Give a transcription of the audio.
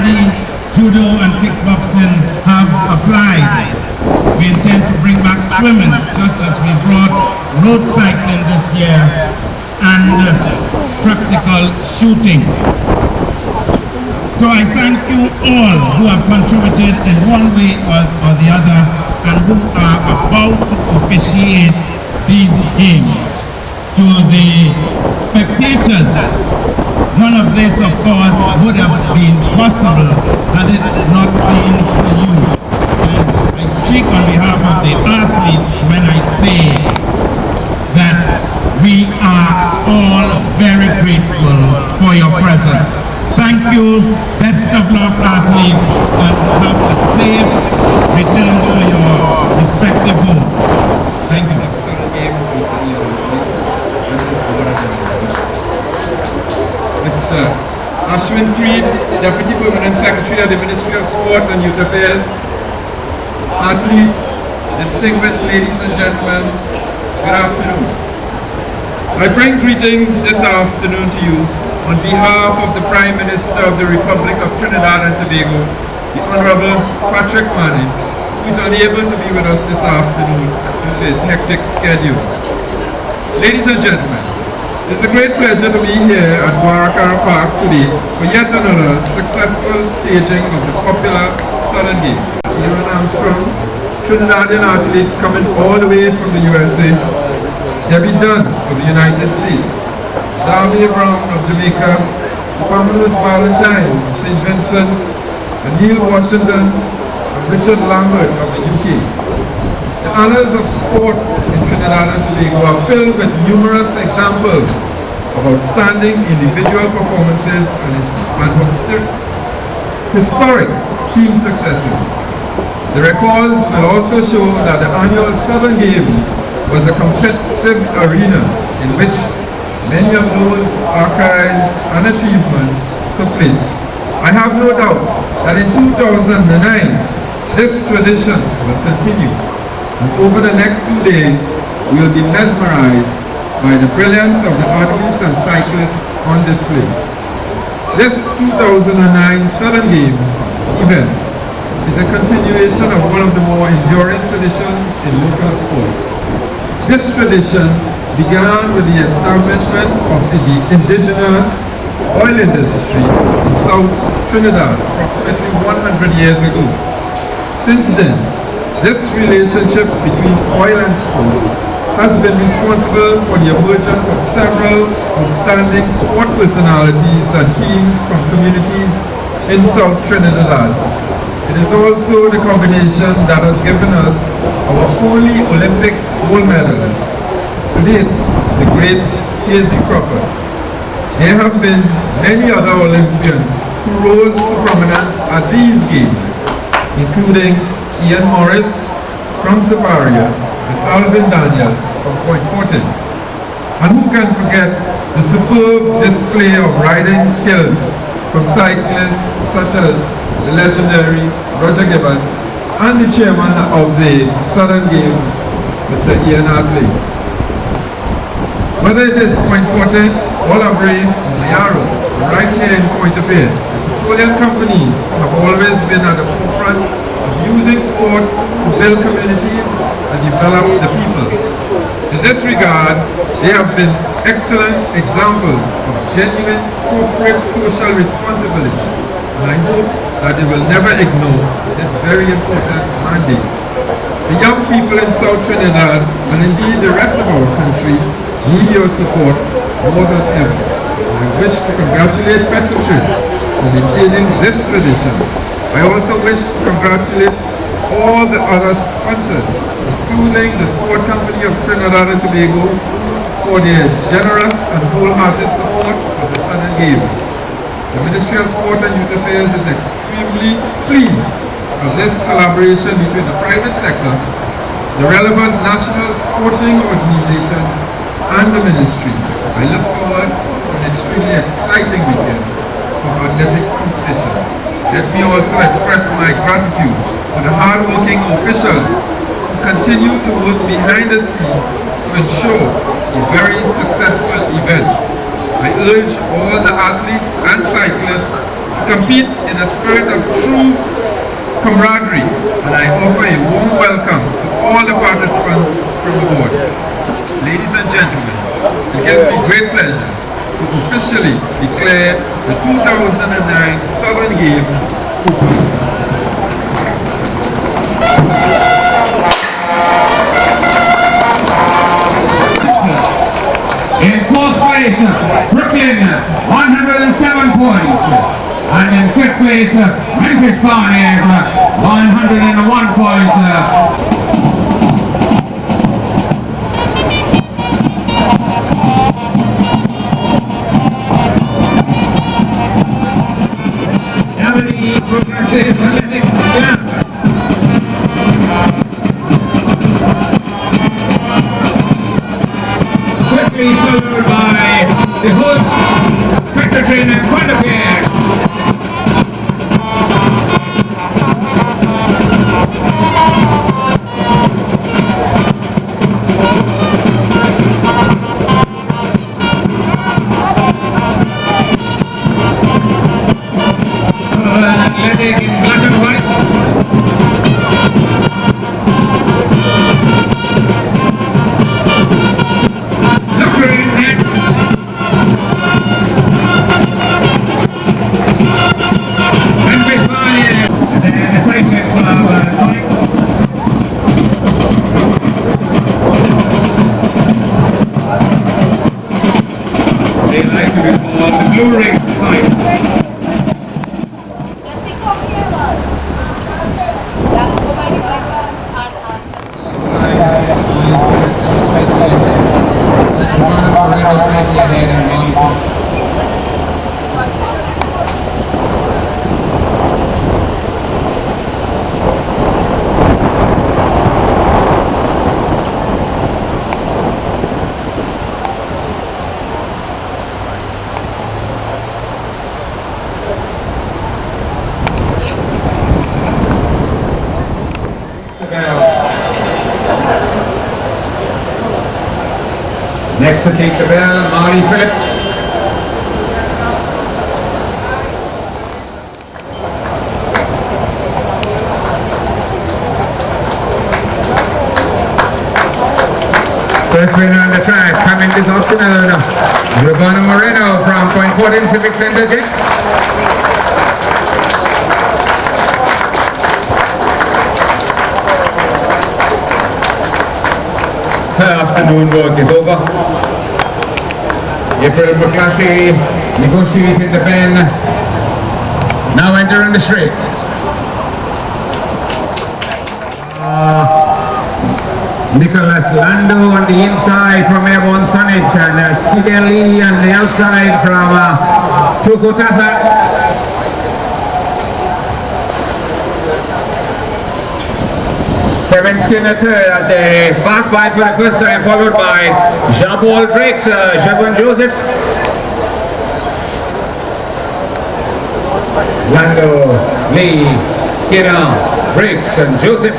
karate, judo, and kickboxing have applied. We intend to bring back swimming, just as we brought road cycling this year and practical shooting. So I thank you all who have contributed in one way or the other and who are about to officiate these games. To the spectators, none of this, of course, would have been possible had it not been for you. And I speak on behalf of the athletes when I say that we are all very grateful for your presence. Thank you, best of luck, athletes, and have a safe return to your respective homes. Thank you. Mr. Ashwin Creed, Deputy Permanent Secretary of the Ministry of Sport and Youth Affairs, athletes, distinguished ladies and gentlemen, good afternoon. I bring greetings this afternoon to you on behalf of the Prime Minister of the Republic of Trinidad and Tobago, the Honorable Patrick Manning, who is unable to be with us this afternoon due to his hectic schedule. Ladies and gentlemen, it is a great pleasure to be here at Warakara Park today for yet another successful staging of the popular Southern Games. Aaron Armstrong, Trinidadian athlete coming all the way from the USA, Debbie Dunn of the United States, Darby Brown of Jamaica, Pamela's Valentine of St. Vincent, and Neil Washington and Richard Lambert of the UK. The honors of sport in Trinidad and Tobago are filled with numerous examples of outstanding individual performances and historic team successes. The records will also show that the annual Southern Games was a competitive arena in which many of those archives and achievements took place. I have no doubt that in 2009, this tradition will continue. And over the next 2 days, we will be mesmerized by the brilliance of the athletes and cyclists on display. This 2009 Southern Games event is a continuation of one of the more enduring traditions in local sport. This tradition began with the establishment of the indigenous oil industry in South Trinidad approximately 100 years ago. Since then, this relationship between oil and sport has been responsible for the emergence of several outstanding sport personalities and teams from communities in South Trinidad. It is also the combination that has given us our only Olympic gold medalist. To date, the great Hazy Crawford. There have been many other Olympians who rose to prominence at these games, including Ian Morris from Siparia and Alvin Daniel from Point Fortin. And who can forget the superb display of riding skills from cyclists such as the legendary Roger Gibbons and the chairman of the Southern Games, Mr. Ian Hartley. Whether it is Point Fortin, Wallaby, or Mayaro, or right here in Point-a-Peer, petroleum companies have always been at the forefront of using sport to build communities and develop the people. In this regard, they have been excellent examples of genuine corporate social responsibility, and I hope that they will never ignore this very important mandate. The young people in South Trinidad, and indeed the rest of our country, need your support more than ever. I wish to congratulate Petrotrin for maintaining this tradition. I also wish to congratulate all the other sponsors, including the Sport Company of Trinidad and Tobago, for their generous and wholehearted support of the Southern Games. The Ministry of Sport and Youth Affairs is extremely pleased with this collaboration between the private sector, the relevant national sporting organizations, and the Ministry. I look forward to an extremely exciting weekend of athletic competition. Let me also express my gratitude for the hard-working officials who continue to work behind the scenes to ensure a very successful event. I urge all the athletes and cyclists to compete in a spirit of true camaraderie, and I offer a warm welcome to all the participants from the board. Ladies and gentlemen, it gives me great pleasure to officially declare the 2009 Southern Games open. In fourth place, Brooklyn, 107 points. And in fifth place, Memphis Barnes, 101 points. Emily Progressive Athletic Club. Quickly followed by the host, Catherine and Guinevere. Southern Athletic in black and white. Next. Memphis Barnes, and then the cycling club Sykes. They like to be called the Blue Ring Sykes. Slightly ahead and one. Next to take the bell, Marty Phillip. First winner on the track coming this afternoon, Giovanna Moreno from Point 14 Civic Center Jets. Her afternoon work is over. April Muklashe negotiating the pen, now entering the straight. Nicholas Lando on the inside from Airborne Sonics, and that's Kiden Lee on the outside from Tukotata. Kevin Skinner third at the pass by for the first time, followed by Jean-Paul Drakes, Javon Joseph. Lando, Lee, Skinner, Drakes and Joseph.